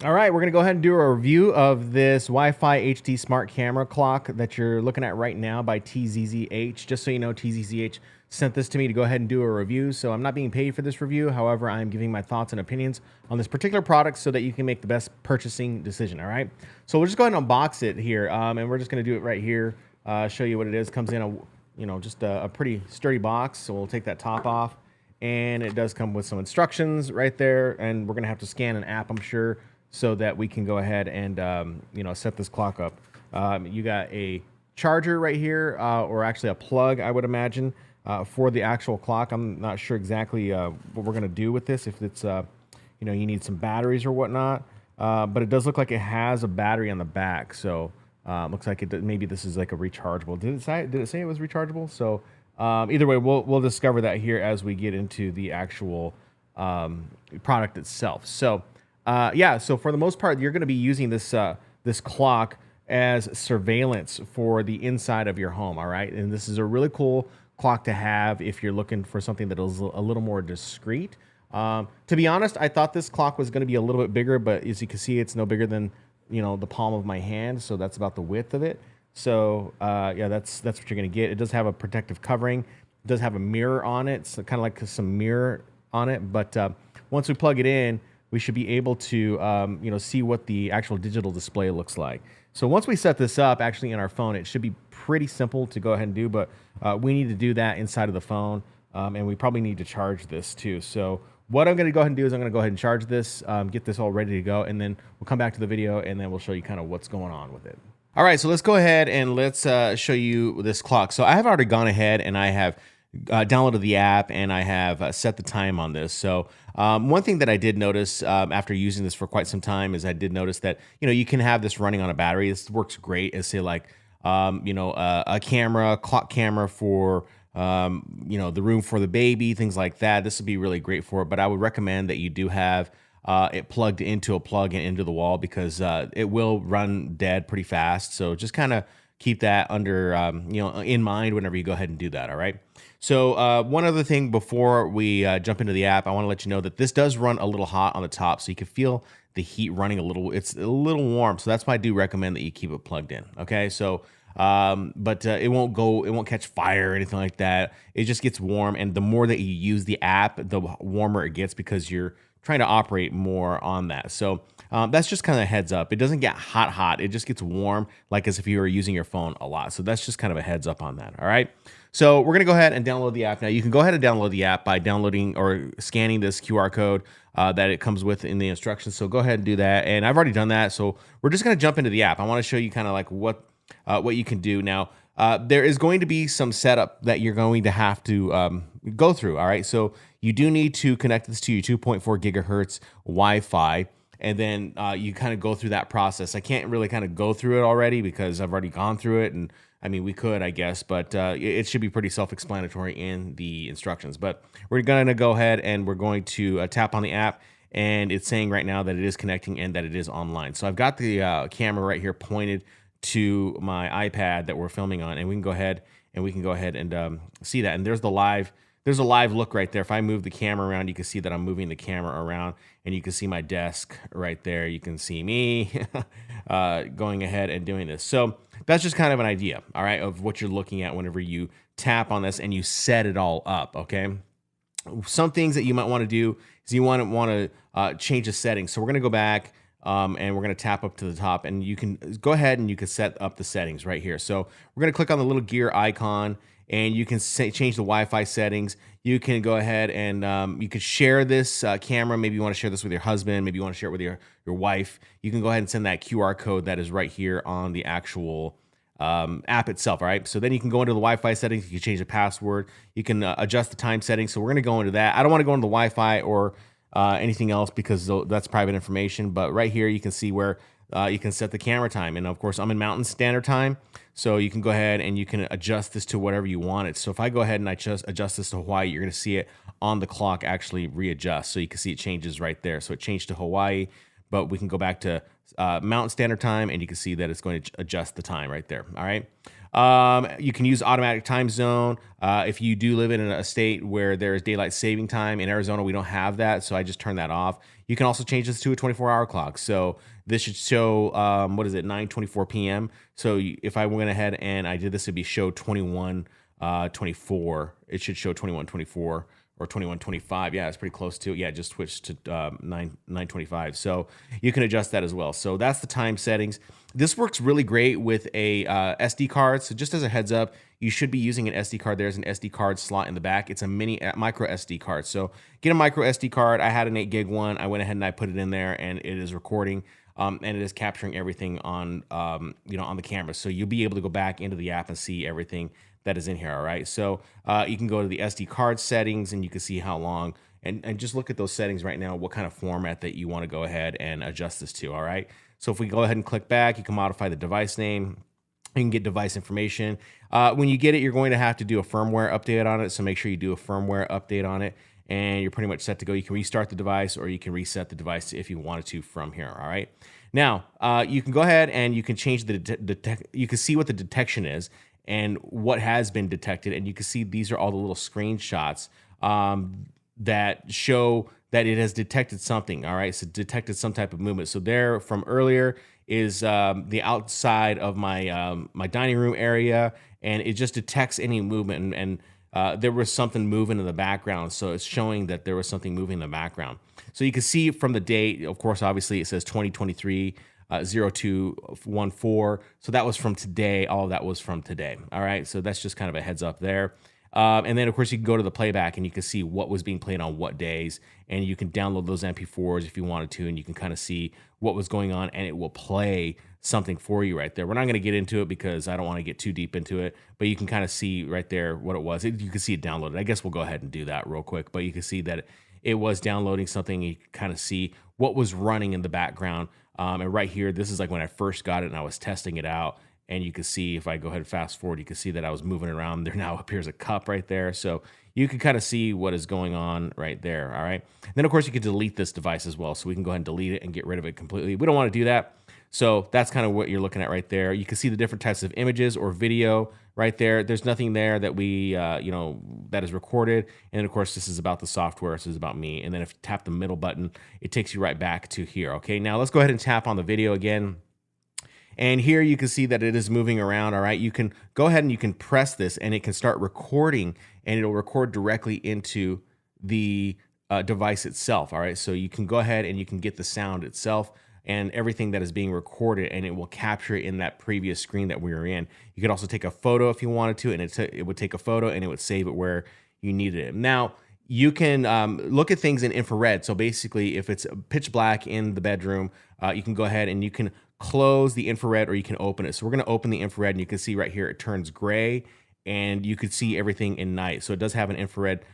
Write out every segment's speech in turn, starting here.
All right, we're gonna go ahead and do a review of this Wi-Fi HD smart camera clock that you're looking at right now by TZZH. Just so you know, TZZH sent this to me to go ahead and do a review. So I'm not being paid for this review. However, I'm giving my thoughts and opinions on this particular product so that you can make the best purchasing decision. All right. So we'll just go ahead and unbox it here, and we're just gonna do it right here. Show you what it is. Comes in just a pretty sturdy box. So we'll take that top off, and it does come with some instructions right there. And we're gonna have to scan an app, I'm sure, so that we can go ahead and set this clock up. You got a charger right here, or actually a plug, I would imagine, for the actual clock. I'm not sure exactly what we're gonna do with this, if it's you need some batteries or whatnot, but it does look like it has a battery on the back. So looks like maybe this is like a rechargeable. Did it say it was rechargeable? So either way, we'll discover that here as we get into the actual product itself. So yeah, so for the most part, you're going to be using this clock as surveillance for the inside of your home. All right, and this is a really cool clock to have if you're looking for something that is a little more discreet. To be honest, I thought this clock was going to be a little bit bigger, but as you can see, it's no bigger than the palm of my hand. So that's about the width of it. So yeah, that's what you're going to get. It does have a protective covering. It does have a mirror on it. So kind of like some mirror on it. But once we plug it in, we should be able to see what the actual digital display looks like. So once we set this up actually in our phone, it should be pretty simple to go ahead and do, but we need to do that inside of the phone, and we probably need to charge this too. So what I'm going to go ahead and do is I'm going to go ahead and charge this, get this all ready to go, and then we'll come back to the video, and then we'll show you kind of what's going on with it. All right, so let's go ahead and let's show you this clock. So I have already gone ahead and I have downloaded the app, and I have set the time on this. So one thing that I did notice after using this for quite some time is I did notice that you can have this running on a battery. This works great as, say, like a camera, clock camera for the room for the baby, things like that. This would be really great for it. But I would recommend that you do have it plugged into a plug and into the wall, because it will run dead pretty fast. So just kind of keep that under in mind whenever you go ahead and do that. All right. So one other thing before we jump into the app, I want to let you know that this does run a little hot on the top, so you can feel the heat running a little. It's a little warm, so that's why I do recommend that you keep it plugged in. Okay, so but it won't catch fire or anything like that. It just gets warm, and the more that you use the app, the warmer it gets, because you're trying to operate more on that. So that's just kind of a heads up. It doesn't get hot. It just gets warm, like as if you were using your phone a lot. So that's just kind of a heads up on that. All right. So we're going to go ahead and download the app. Now you can go ahead and download the app by downloading or scanning this QR code that it comes with in the instructions. So go ahead and do that. And I've already done that. So we're just going to jump into the app. I want to show you kind of like what you can do. Now, there is going to be some setup that you're going to have to go through. All right. So you do need to connect this to your 2.4 gigahertz Wi-Fi. And then you kind of go through that process. I can't really kind of go through it already because I've already gone through it. And I mean, we could, I guess, but it should be pretty self-explanatory in the instructions. But we're going to go ahead and we're going to tap on the app. And it's saying right now that it is connecting and that it is online. So I've got the camera right here pointed to my iPad that we're filming on. And we can go ahead and see that. And there's a live look right there. If I move the camera around, you can see that I'm moving the camera around, and you can see my desk right there. You can see me going ahead and doing this. So that's just kind of an idea, all right, of what you're looking at whenever you tap on this and you set it all up, okay? Some things that you might want to do is you want to change the settings. So we're going to go back and we're going to tap up to the top, and you can go ahead and you can set up the settings right here. So we're going to click on the little gear icon, and you can change the Wi-Fi settings. You can go ahead and you can share this camera. Maybe you want to share this with your husband. Maybe you want to share it with your wife. You can go ahead and send that QR code that is right here on the actual app itself. All right. So then you can go into the Wi-Fi settings. You can change the password. You can adjust the time settings. So we're going to go into that. I don't want to go into the Wi-Fi or anything else because that's private information. But right here, you can see where you can set the camera time. And of course, I'm in Mountain Standard Time. So you can go ahead and you can adjust this to whatever you want it. So if I go ahead and I just adjust this to Hawaii, you're going to see it on the clock actually readjust. So you can see it changes right there. So it changed to Hawaii, but we can go back to Mountain Standard Time, and you can see that it's going to adjust the time right there. All right. You can use automatic time zone. If you do live in a state where there is daylight saving time. In Arizona, we don't have that, so I just turn that off. You can also change this to a 24-hour clock. So this should show, what is it, 9:24 p.m. So if I went ahead and I did this, it'd be show 21:24. It should show 21:24 or 21:25. Yeah, it's pretty close to it. Yeah, just switched to 9:25. So you can adjust that as well. So that's the time settings. This works really great with a SD card. So just as a heads up, you should be using an SD card. There's an SD card slot in the back. It's a micro SD card. So get a micro SD card. I had an 8 gig one. I went ahead and I put it in there, and it is recording. And it is capturing everything on, on the camera. So you'll be able to go back into the app and see everything that is in here. All right. So you can go to the SD card settings, and you can see how long, and just look at those settings right now, what kind of format that you want to go ahead and adjust this to. All right. So if we go ahead and click back, you can modify the device name. You can get device information. When you get it, you're going to have to do a firmware update on it. So make sure you do a firmware update on it, and you're pretty much set to go. You can restart the device, or you can reset the device if you wanted to from here. All right. Now, you can go ahead and you can change you can see what the detection is and what has been detected. And you can see these are all the little screenshots that show that it has detected something. All right. So detected some type of movement. So there from earlier is the outside of my my dining room area, and it just detects any movement, and there was something moving in the background. So it's showing that there was something moving in the background. So you can see from the date, of course, obviously it says 2023 0214. So that was from today. All of that was from today. All right. So that's just kind of a heads up there. And then, of course, you can go to the playback, and you can see what was being played on what days, and you can download those MP4s if you wanted to, and you can kind of see what was going on, and it will play something for you right there. We're not going to get into it because I don't want to get too deep into it, but you can kind of see right there what it was. You can see it downloaded. I guess we'll go ahead and do that real quick, but you can see that it was downloading something. You can kind of see what was running in the background. And right here, this is like when I first got it and I was testing it out. And you can see, if I go ahead and fast forward, you can see that I was moving around. There now appears a cup right there. So you can kind of see what is going on right there. All right. And then, of course, you can delete this device as well. So we can go ahead and delete it and get rid of it completely. We don't want to do that. So that's kind of what you're looking at right there. You can see the different types of images or video right there. There's nothing there that we, that is recorded. And of course, this is about the software. This is about me. And then if you tap the middle button, it takes you right back to here. Okay. Now let's go ahead and tap on the video again. And here you can see that it is moving around. All right. You can go ahead and you can press this, and it can start recording, and it'll record directly into the device itself. All right. So you can go ahead and you can get the sound itself and everything that is being recorded, and it will capture it in that previous screen that we were in. You could also take a photo if you wanted to, and it would take a photo and it would save it where you needed it. Now, you can look at things in infrared. So basically, if it's pitch black in the bedroom, you can go ahead and you can close the infrared, or you can open it. So we're going to open the infrared, and you can see right here it turns gray, and you could see everything in night. So it does have an infrared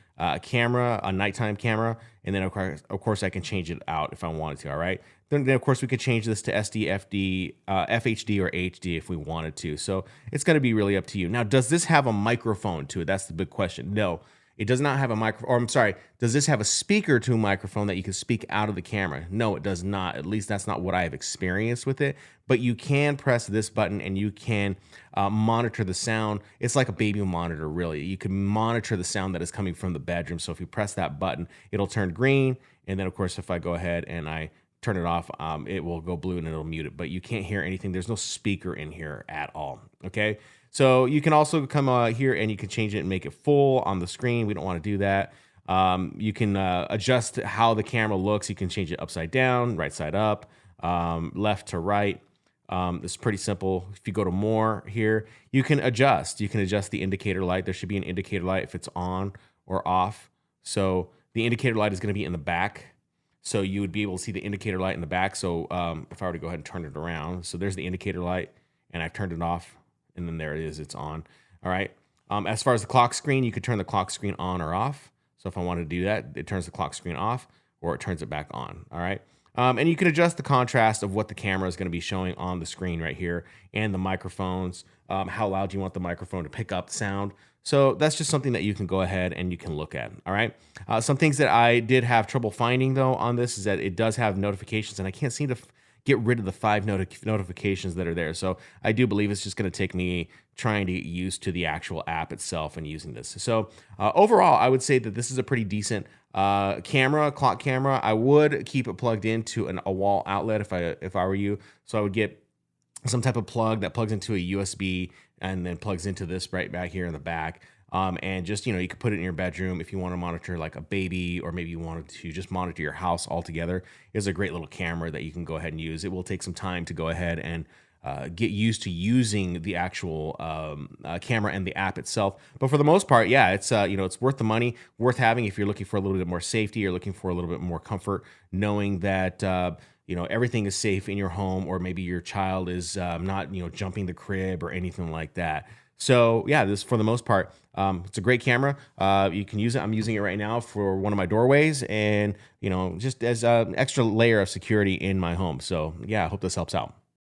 camera, a nighttime camera, and then of course I can change it out if I wanted to. All right. Then of course we could change this to SD, FD, FHD, or HD if we wanted to. So it's going to be really up to you. Now, does this have a microphone to it? That's the big question. No. It does not have a microphone, or I'm sorry, does this have a speaker to a microphone that you can speak out of the camera? No, it does not. At least that's not what I have experienced with it. But you can press this button, and you can monitor the sound. It's like a baby monitor, really. You can monitor the sound that is coming from the bedroom. So if you press that button, it'll turn green. And then, of course, if I go ahead and I turn it off, it will go blue and it'll mute it. But you can't hear anything. There's no speaker in here at all, okay? So you can also come here and you can change it and make it full on the screen. We don't want to do that. You can adjust how the camera looks. You can change it upside down, right side up, left to right. This is pretty simple. If you go to more here, you can adjust. You can adjust the indicator light. There should be an indicator light if it's on or off. So the indicator light is going to be in the back. So you would be able to see the indicator light in the back. So if I were to go ahead and turn it around, so there's the indicator light, and I've turned it off. And then there it is, it's on. All right. As far as the clock screen, you could turn the clock screen on or off. So if I wanted to do that, it turns the clock screen off, or it turns it back on. All right. And you can adjust the contrast of what the camera is going to be showing on the screen right here, and the microphones, how loud you want the microphone to pick up sound. So that's just something that you can go ahead and you can look at. All right. Some things that I did have trouble finding though on this is that it does have notifications, and I can't seem to get rid of the 5 notifications that are there. So I do believe it's just going to take me trying to get used to the actual app itself and using this. So overall, I would say that this is a pretty decent clock camera. I would keep it plugged into a wall outlet if I were you. So I would get some type of plug that plugs into a USB and then plugs into this right back here in the back. And just, you could put it in your bedroom if you want to monitor like a baby, or maybe you wanted to just monitor your house altogether. It's a great little camera that you can go ahead and use. It will take some time to go ahead and get used to using the actual camera and the app itself. But for the most part, yeah, it's it's worth the money, worth having if you're looking for a little bit more safety or looking for a little bit more comfort, knowing that everything is safe in your home, or maybe your child is not jumping the crib or anything like that. So yeah, this for the most part, it's a great camera. You can use it. I'm using it right now for one of my doorways, and just as an extra layer of security in my home. So yeah, I hope this helps out.